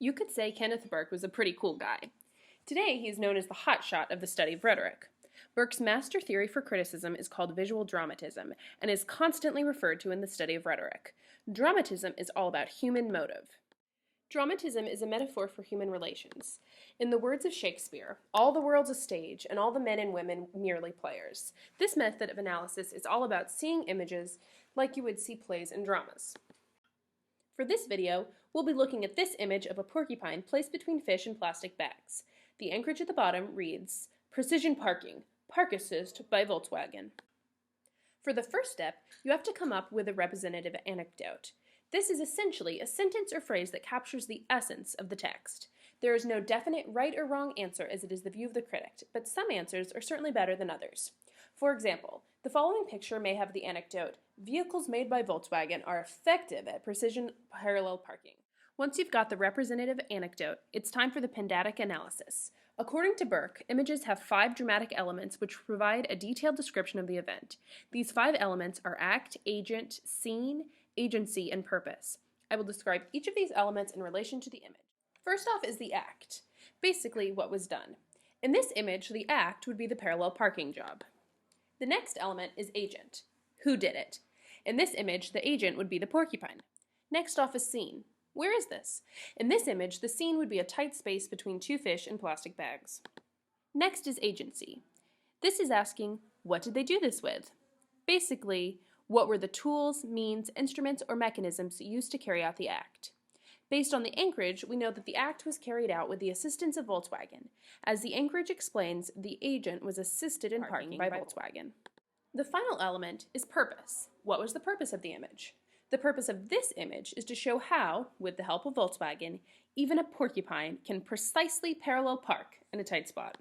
You could say Kenneth Burke was a pretty cool guy. Today, he is known as the hotshot of the study of rhetoric. Burke's master theory for criticism is called visual dramatism and is constantly referred to in the study of rhetoric. Dramatism is all about human motive. Dramatism is a metaphor for human relations. In the words of Shakespeare, all the world's a stage and all the men and women merely players. This method of analysis is all about seeing images like you would see plays and dramas. For this video, we'll be looking at this image of a porcupine placed between fish and plastic bags. The anchorage at the bottom reads, "Precision Parking, Park Assist by Volkswagen." For the first step, you have to come up with a representative anecdote. This is essentially a sentence or phrase that captures the essence of the text. There is no definite right or wrong answer as it is the view of the critic, but some answers are certainly better than others. For example, the following picture may have the anecdote, "Vehicles made by Volkswagen are effective at precision parallel parking." Once you've got the representative anecdote, it's time for the pendatic analysis. According to Burke, images have 5 dramatic elements which provide a detailed description of the event. These 5 elements are act, agent, scene, agency, and purpose. I will describe each of these elements in relation to the image. First off is the act, basically what was done. In this image, the act would be the parallel parking job. The next element is agent. Who did it? In this image, the agent would be the porcupine. Next off is scene. Where is this? In this image, the scene would be a tight space between 2 fish and plastic bags. Next is agency. This is asking, what did they do this with? Basically, what were the tools, means, instruments, or mechanisms used to carry out the act? Based on the anchorage, we know that the act was carried out with the assistance of Volkswagen. As the anchorage explains, the agent was assisted in parking by Volkswagen. The final element is purpose. What was the purpose of the image? The purpose of this image is to show how, with the help of Volkswagen, even a porcupine can precisely parallel park in a tight spot.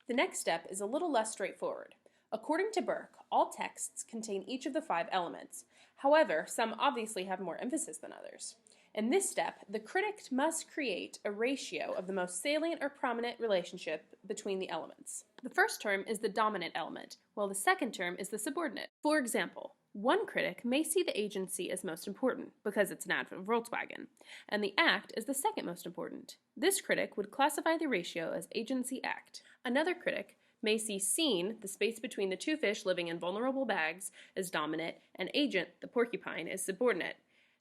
The next step is a little less straightforward. According to Burke, all texts contain each of the 5 elements. However, some obviously have more emphasis than others. In this step, the critic must create a ratio of the most salient or prominent relationship between the elements. The first term is the dominant element, while the second term is the subordinate. For example, one critic may see the agency as most important, because it's an ad for Volkswagen, and the act as the second most important. This critic would classify the ratio as agency-act. Another critic may see scene, the space between the 2 fish living in vulnerable bags, as dominant, and agent, the porcupine, as subordinate.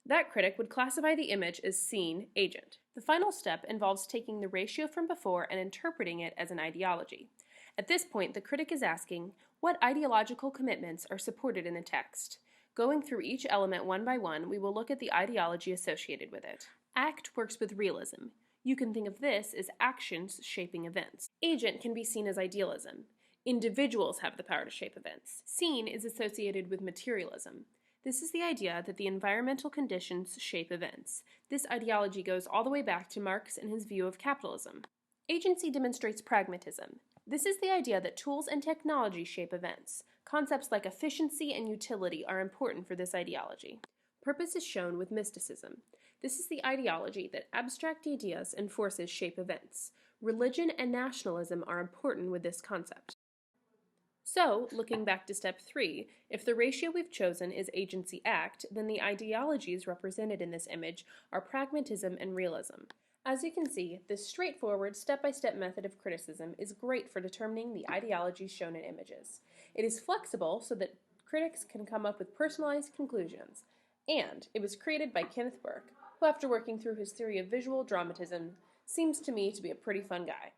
That critic would classify the image as scene-agent. The final step involves taking the ratio from before and interpreting it as an ideology. At this point, the critic is asking, what ideological commitments are supported in the text? Going through each element one by one, we will look at the ideology associated with it. Act works with realism. You can think of this as actions shaping events. Agent can be seen as idealism. Individuals have the power to shape events. Scene is associated with materialism. This is the idea that the environmental conditions shape events. This ideology goes all the way back to Marx and his view of capitalism. Agency demonstrates pragmatism. This is the idea that tools and technology shape events. Concepts like efficiency and utility are important for this ideology. Purpose is shown with mysticism. This is the ideology that abstract ideas and forces shape events. Religion and nationalism are important with this concept. So, looking back to step 3, if the ratio we've chosen is agency-act, then the ideologies represented in this image are pragmatism and realism. As you can see, this straightforward, step-by-step method of criticism is great for determining the ideologies shown in images. It is flexible so that critics can come up with personalized conclusions. And it was created by Kenneth Burke, who after working through his theory of visual dramatism, seems to me to be a pretty fun guy.